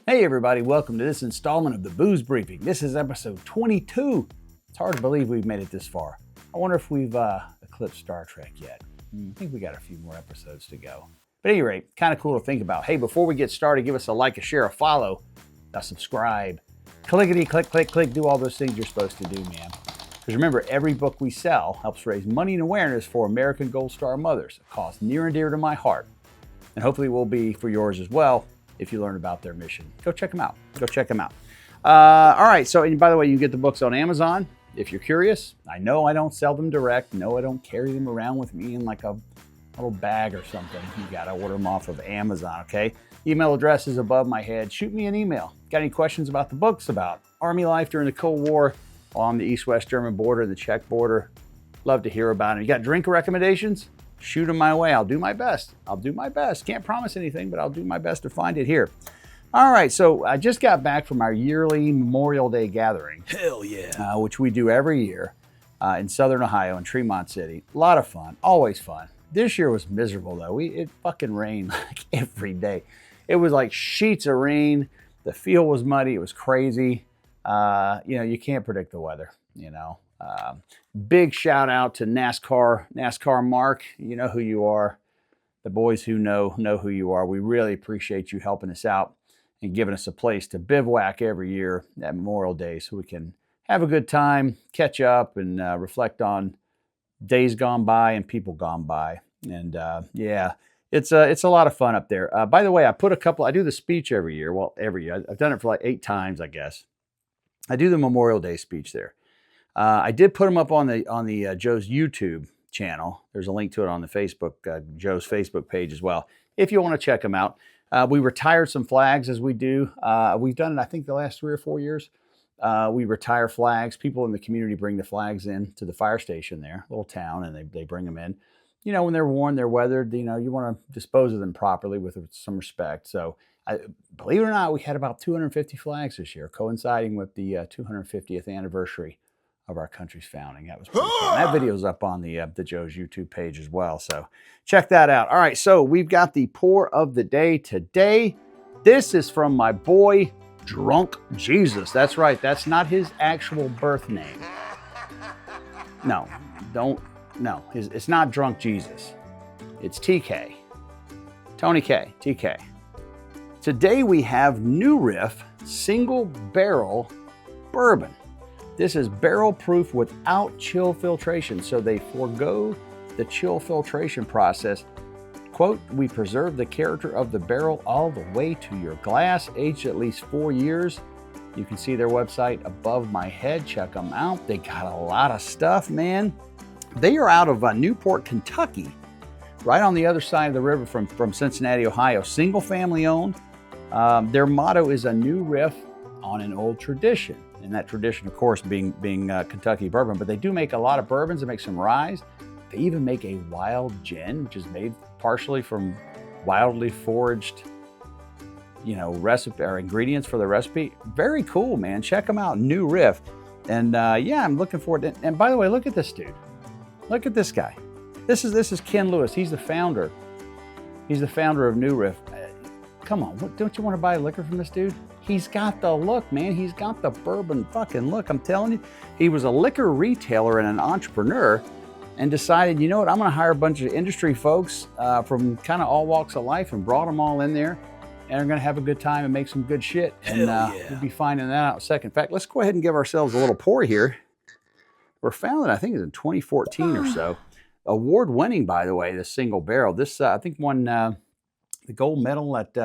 Hey everybody, welcome to this installment of the Booze Briefing. This is episode 22. It's hard to believe we've made it this far. I wonder if we've eclipsed Star Trek yet. I think we got a few more episodes to go. But at any rate, kind of cool to think about. Hey, before we get started, give us a like, a share, a follow, a subscribe. Clickety, click, click, click. Do all those things you're supposed to do, man. Because remember, every book we sell helps raise money and awareness for American Gold Star mothers. A cause near and dear to my heart. And hopefully will be for yours as well. If you learn about their mission, go check them out. Go check them out. All right. So, and by the way, you get the books on Amazon. If you're curious, I know I don't sell them direct. No, I don't carry them around with me in like a little bag or something. You got to order them off of Amazon. Okay. Email address is above my head. Shoot me an email. Got any questions about the books, about Army life during the Cold War on the East-West German border, the Czech border? Love to hear about it. You got drink recommendations? Shoot them my way. I'll do my best. I'll do my best. Can't promise anything, but I'll do my best to find it here. All right, so I just got back from our yearly Memorial Day gathering. Hell yeah. Which we do every year in Southern Ohio in Tremont City. A lot of fun, always fun. This year was miserable though. It fucking rained like every day. It was like sheets of rain. The field was muddy. It was crazy. You can't predict the weather, Big shout out to NASCAR Mark. You know who you are. The boys who know who you are. We really appreciate you helping us out and giving us a place to bivouac every year at Memorial Day so we can have a good time, catch up, and reflect on days gone by and people gone by. And it's a lot of fun up there. By the way, I do the speech every year. Well, every year. I've done it for like 8 times, I guess. I do the Memorial Day speech there. I did put them up on the Joe's YouTube channel. There's a link to it on the Facebook, Joe's Facebook page as well, if you want to check them out. We retired some flags as we do. We've done it, I think, the last 3 or 4 years. We retire flags. People in the community bring the flags in to the fire station there, little town, and they bring them in. When they're worn, they're weathered, you want to dispose of them properly with some respect. So believe it or not, we had about 250 flags this year, coinciding with the 250th anniversary of our country's founding. That was pretty fun. That video's up on the Joe's YouTube page as well, so check that out. All right, so we've got the pour of the day today. This is from my boy, Drunk Jesus. That's right, that's not his actual birth name. No, it's not Drunk Jesus. It's TK. Tony K, TK. Today we have new Riff Single Barrel Bourbon. This is barrel proof without chill filtration, so they forego the chill filtration process. Quote, we preserve the character of the barrel all the way to your glass, aged at least 4 years. You can see their website above my head. Check them out. They got a lot of stuff, man. They are out of Newport, Kentucky, right on the other side of the river from Cincinnati, Ohio. Single family owned. Their motto is a new riff on an old tradition. And that tradition, of course, being Kentucky bourbon. But they do make a lot of bourbons. They make some ryes. They even make a wild gin, which is made partially from wildly foraged, recipe or ingredients for the recipe. Very cool, man. Check them out. New Riff. And I'm looking forward to it. And by the way, look at this dude. Look at this guy. This is Ken Lewis. He's the founder. He's the founder of New Riff. Come on, don't you want to buy liquor from this dude? He's got the look, man. He's got the bourbon fucking look. I'm telling you, he was a liquor retailer and an entrepreneur and decided, you know what, I'm going to hire a bunch of industry folks from kind of all walks of life and brought them all in there and are going to have a good time and make some good shit. And we'll be finding that out in a second. In fact, let's go ahead and give ourselves a little pour here. We're founded, I think it was in 2014 or so. Award-winning, by the way, this single barrel. This, I think, won the gold medal at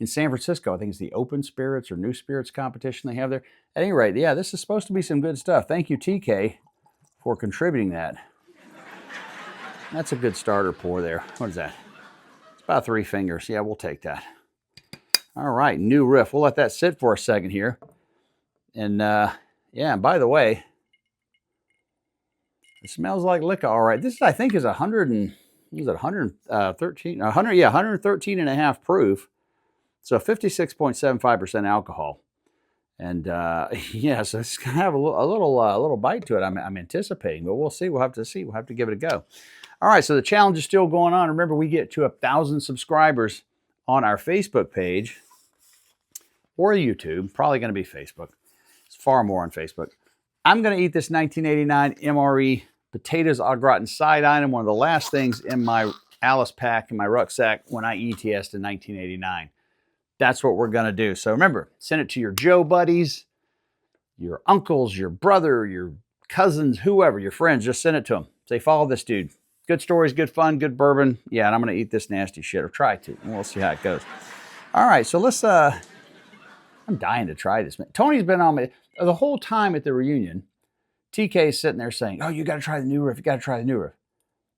in San Francisco. I think it's the Open Spirits or New Spirits competition they have there. At any rate, yeah, this is supposed to be some good stuff. Thank you, TK, for contributing that. That's a good starter pour there. What is that? It's about 3 fingers. Yeah, we'll take that. All right, New Riff. We'll let that sit for a second here. And and by the way, it smells like liquor. All right, this I think is 113 and a half proof. So 56.75% alcohol. And so it's going to have a little bite to it. I'm anticipating, but we'll see. We'll have to see. We'll have to give it a go. All right, so the challenge is still going on. Remember, we get to 1,000 subscribers on our Facebook page. or YouTube. Probably going to be Facebook. It's far more on Facebook. I'm going to eat this 1989 MRE potatoes au gratin side item, one of the last things in my Alice pack in my rucksack when I ETS'd in 1989. That's what we're going to do. So remember, send it to your Joe buddies, your uncles, your brother, your cousins, whoever, your friends. Just send it to them. Say, follow this dude. Good stories, good fun, good bourbon. Yeah, and I'm going to eat this nasty shit, or try to, and we'll see how it goes. All right, so let's, I'm dying to try this. Tony's been on me the whole time at the reunion. TK's sitting there saying, oh, you got to try the new Riff. You got to try the new Riff.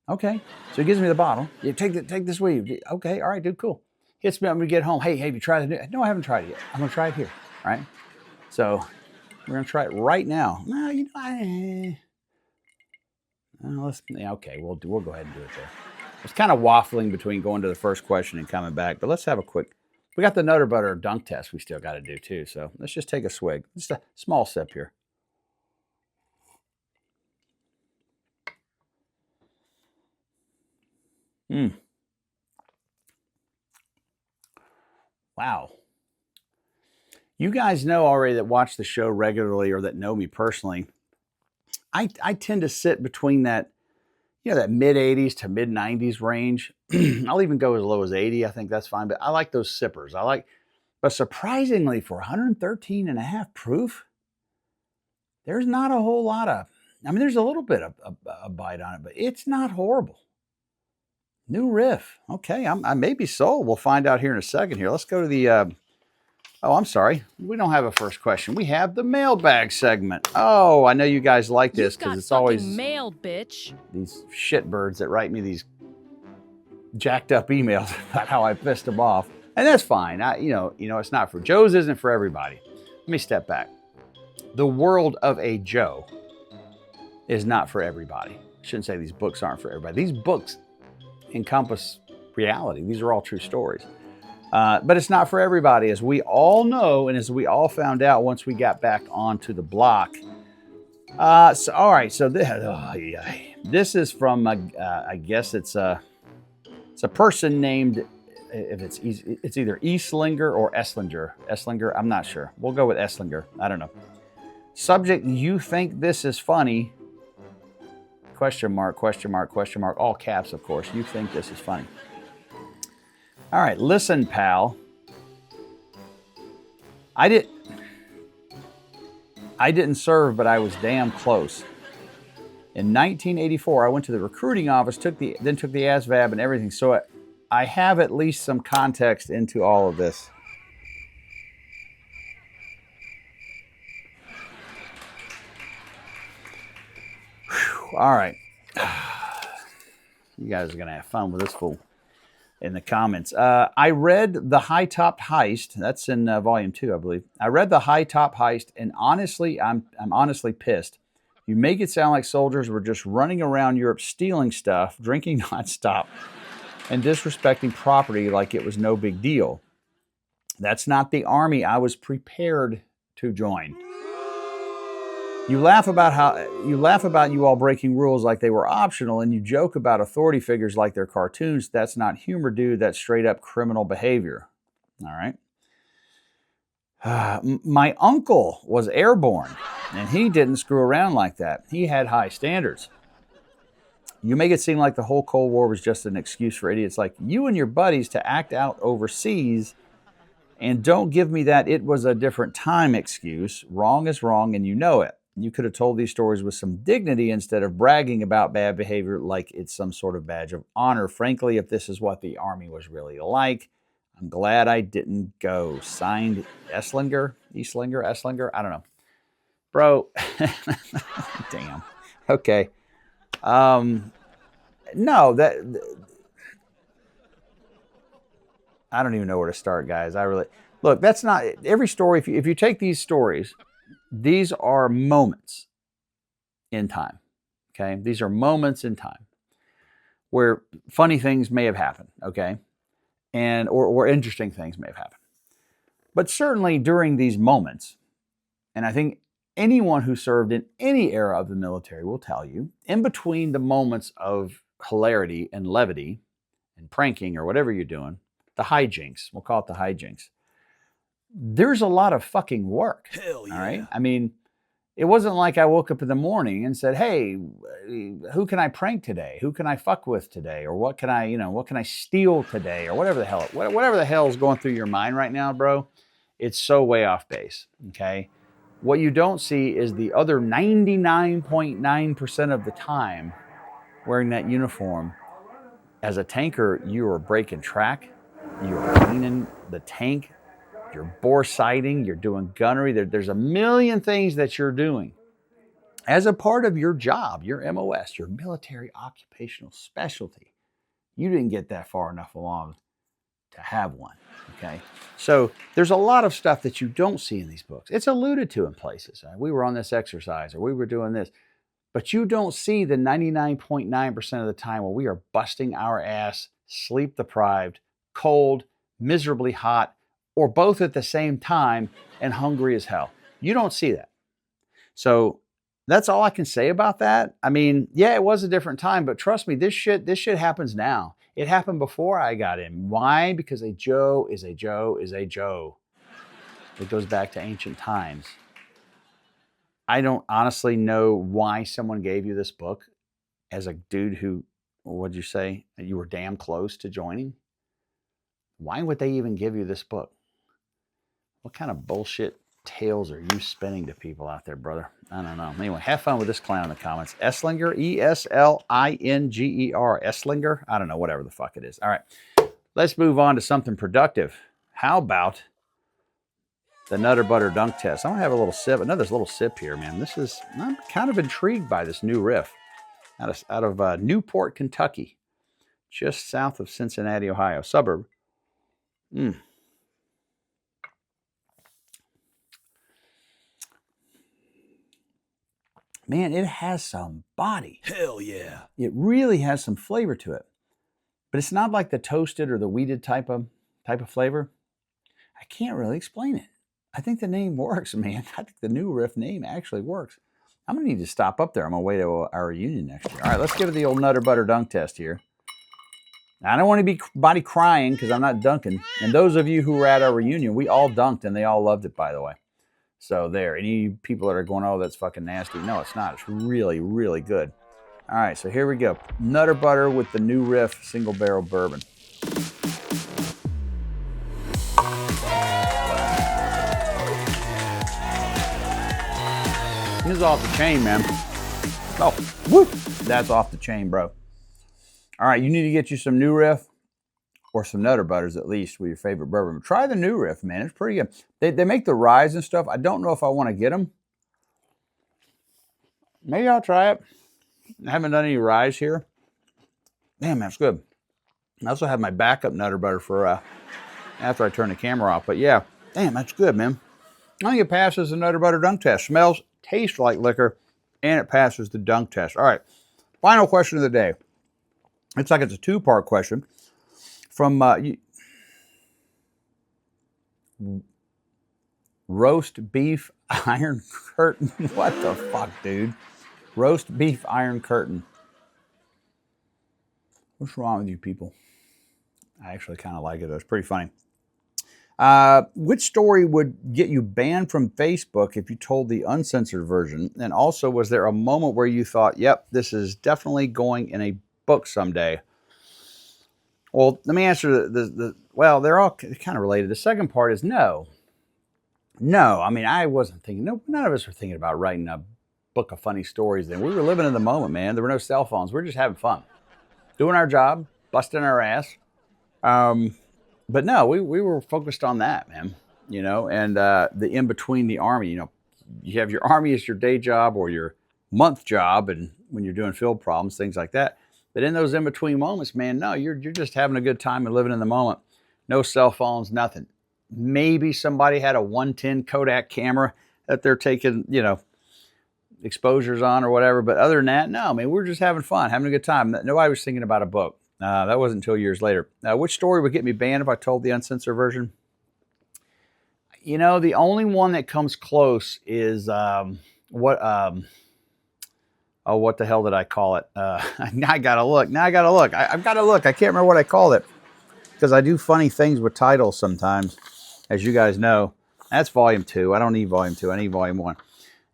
Okay. So he gives me the bottle. Yeah, take this with you. Okay. All right, dude. Cool. Hits me up when we get home. Hey, have you tried the new? No, I haven't tried it yet. I'm going to try it here. All right. So we're going to try it right now. No, you know, okay. We'll go ahead and do it there. It's kind of waffling between going to the first question and coming back, but let's have a quick, we got the Nutter Butter dunk test we still got to do too. So let's just take a swig. Just a small sip here. Wow. You guys know already that watch the show regularly or that know me personally. I tend to sit between that, that mid 80s to mid 90s range. I'll even go as low as 80. I think that's fine, but I like those sippers. But surprisingly for 113.5 proof, there's not a whole lot of, there's a little bit of a bite on it, but it's not horrible. New Riff. Okay, I may be sold. We'll find out here in a second here. Let's go to the, oh, I'm sorry. We don't have a first question. We have the mailbag segment. Oh, I know you guys like this because it's always mail, bitch. These shitbirds that write me these jacked up emails about how I pissed them off. And that's fine. It's not for Joe's isn't for everybody. Let me step back. The world of a Joe is not for everybody. I shouldn't say these books aren't for everybody. These books encompass reality. These are all true stories. But it's not for everybody, as we all know, and as we all found out once we got back onto the block. All right, so this is from, I guess it's a person named, if it's either Eslinger or Esslinger. Esslinger, I'm not sure. We'll go with Esslinger. I don't know. Subject, you think this is funny? Question mark, question mark, question mark. All caps, of course. You think this is funny. All right, listen, pal. I didn't serve, but I was damn close. In 1984, I went to the recruiting office, then took the ASVAB and everything. So I have at least some context into all of this. Whew, all right. You guys are going to have fun with this fool in the comments. I read The High Top Heist. That's in volume 2, I believe. I read The High Top Heist, and honestly, I'm honestly pissed. You make it sound like soldiers were just running around Europe stealing stuff, drinking nonstop, and disrespecting property like it was no big deal. That's not the army I was prepared to join. You laugh about you all breaking rules like they were optional, and you joke about authority figures like they're cartoons. That's not humor, dude. That's straight up criminal behavior. All right. My uncle was airborne, and he didn't screw around like that. He had high standards. You make it seem like the whole Cold War was just an excuse for idiots like you and your buddies to act out overseas, and don't give me that it was a different time excuse. Wrong is wrong, and you know it. You could have told these stories with some dignity instead of bragging about bad behavior like it's some sort of badge of honor. Frankly, if this is what the Army was really like, I'm glad I didn't go. Signed, Esslinger? I don't know. Bro, damn. Okay. No, I don't even know where to start, guys. Look, that's not, every story, if you take these stories, these are moments in time, okay? These are moments in time where funny things may have happened, okay? Or interesting things may have happened. But certainly during these moments, and I think anyone who served in any era of the military will tell you, in between the moments of hilarity and levity and pranking or whatever you're doing, the hijinks, we'll call it the hijinks, there's a lot of fucking work. Hell yeah. All right. I mean, it wasn't like I woke up in the morning and said, hey, who can I prank today? Who can I fuck with today? Or what can I, what can I steal today? Or whatever the hell is going through your mind right now, bro. It's so way off base. Okay. What you don't see is the other 99.9% of the time wearing that uniform. As a tanker, you are breaking track. You are cleaning the tank. You're bore sighting, you're doing gunnery. There's a million things that you're doing as a part of your job, your MOS, your military occupational specialty. You didn't get that far enough along to have one, okay? So there's a lot of stuff that you don't see in these books. It's alluded to in places. We were on this exercise, or we were doing this. But you don't see the 99.9% of the time where we are busting our ass, sleep deprived, cold, miserably hot, or both at the same time and hungry as hell. You don't see that. So that's all I can say about that. I mean, yeah, it was a different time, but trust me, this shit happens now. It happened before I got in. Why? Because a Joe is a Joe is a Joe. It goes back to ancient times. I don't honestly know why someone gave you this book as a dude who, what'd you say? You were damn close to joining. Why would they even give you this book? What kind of bullshit tales are you spinning to people out there, brother? I don't know. Anyway, have fun with this clown in the comments. Esslinger, Eslinger. Esslinger? I don't know, whatever the fuck it is. All right, let's move on to something productive. How about the Nutter Butter Dunk Test? I'm gonna have a little sip, another little sip here, man. I'm kind of intrigued by this new riff out of Newport, Kentucky, just south of Cincinnati, Ohio, suburb. Man, it has some body. Hell yeah. It really has some flavor to it. But it's not like the toasted or the wheated type of flavor. I can't really explain it. I think the name works, man. I think the new riff name actually works. I'm going to need to stop up there on my way to our reunion next year. All right, let's give it the old Nutter Butter Dunk Test here. Now, I don't want to be body crying because I'm not dunking. And those of you who were at our reunion, we all dunked and they all loved it, by the way. So there, any people that are going, oh, that's fucking nasty. No, it's not. It's really, really good. All right, so here we go. Nutter Butter with the new Riff Single Barrel Bourbon. This is off the chain, man. Oh, whoop. That's off the chain, bro. All right, you need to get you some new Riff or some Nutter Butters at least with your favorite bourbon. Try the new Riff, man. It's pretty good. They make the ryes and stuff. I don't know if I want to get them. Maybe I'll try it. I haven't done any ryes here. Damn, that's good. I also have my backup Nutter Butter for after I turn the camera off. But yeah, damn, that's good, man. I think it passes the Nutter Butter Dunk Test. Smells, tastes like liquor, and it passes the dunk test. All right, final question of the day. It's like it's a two-part question. From Roast Beef Iron Curtain. What the fuck, dude? Roast Beef Iron Curtain. What's wrong with you people? I actually kind of like it. It's pretty funny. Which story would get you banned from Facebook if you told the uncensored version? And also, was there a moment where you thought, yep, this is definitely going in a book someday? Well, let me answer well, they're all kind of related. The second part is no. No, I mean, I wasn't thinking, no, none of us were thinking about writing a book of funny stories then. We were living in the moment, man. There were no cell phones. We were just having fun. Doing our job, busting our ass. But no, we were focused on that, man. You know, and the in-between the Army, you know, you have your Army as your day job or your month job, and when you're doing field problems, things like that. But in those in-between moments, man, no, you're just having a good time and living in the moment. No cell phones, nothing. Maybe somebody had a 110 Kodak camera that they're taking, you know, exposures on or whatever. But other than that, no, man, we're just having fun, having a good time. Nobody was thinking about a book. That wasn't until years later. Which story would get me banned if I told the uncensored version? You know, the only one that comes close is what the hell did I call it? Now I gotta look. I've got to look. I can't remember what I called it because I do funny things with titles sometimes, as you guys know. That's volume 2. I don't need volume 2. I need volume 1.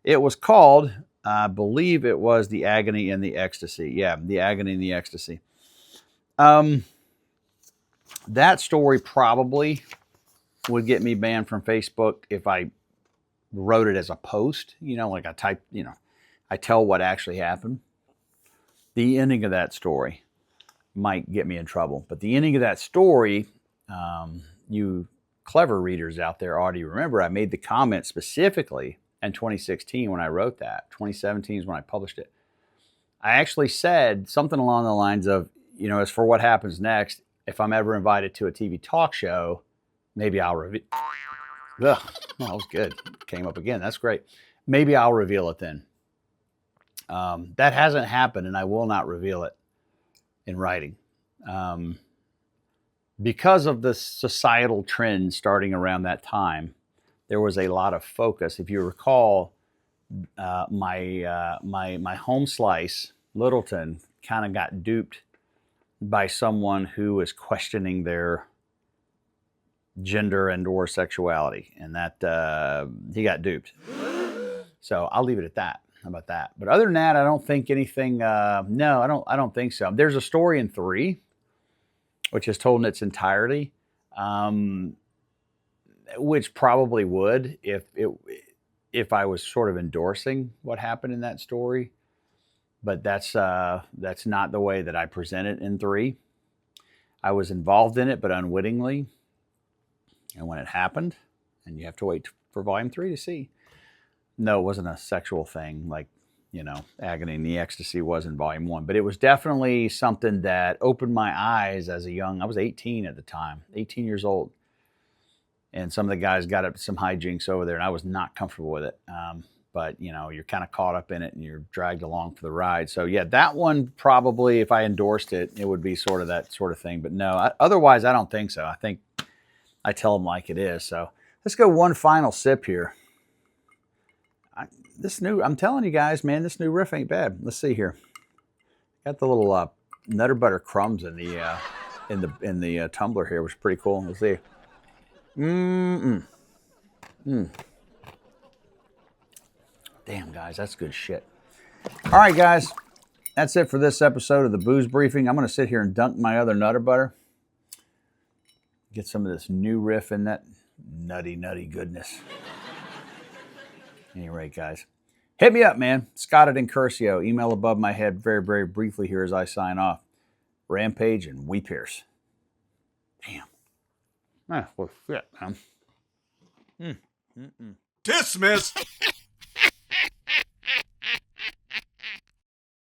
It was called, I believe it was The Agony and the Ecstasy. Yeah, The Agony and the Ecstasy. That story probably would get me banned from Facebook if I wrote it as a post, like I type, I tell what actually happened. The ending of that story might get me in trouble. But the ending of that story, you clever readers out there already remember, I made the comment specifically in 2016 when I wrote that. 2017 is when I published it. I actually said something along the lines of, as for what happens next, if I'm ever invited to a TV talk show, maybe I'll reveal. Ugh, that was good. Came up again. That's great. Maybe I'll reveal it then. That hasn't happened, and I will not reveal it in writing. Because of the societal trend starting around that time, there was a lot of focus. If you recall, my home slice, Littleton, kind of got duped by someone who was questioning their gender and or sexuality, and that he got duped. So I'll leave it at that. How about that? But other than that, I don't think anything. No, I don't think so. There's a story in 3, which is told in its entirety, which probably would if I was sort of endorsing what happened in that story. But that's not the way that I present it in 3. I was involved in it, but unwittingly. And when it happened, and you have to wait for volume 3 to see. No, it wasn't a sexual thing like, Agony and the Ecstasy was in volume 1. But it was definitely something that opened my eyes as I was 18 at the time, 18 years old. And some of the guys got up to some hijinks over there, and I was not comfortable with it. But, you're kind of caught up in it, and you're dragged along for the ride. So, yeah, that one probably, if I endorsed it, it would be sort of that sort of thing. But no, otherwise, I don't think so. I think I tell them like it is. So let's go one final sip here. I'm telling you guys, man, this new Riff ain't bad. Let's see here. Got the little Nutter Butter crumbs in the tumbler here, which is pretty cool. Let's see. Damn, guys, that's good shit. All right, guys, that's it for this episode of the Booze Briefing. I'm going to sit here and dunk my other Nutter Butter. Get some of this new Riff in that nutty goodness. Anyway, guys, hit me up, man. Scott at Incursio. Email above my head very, very briefly here as I sign off. Rampage and We Pierce. Damn. Ah, well, shit, man. Dismissed.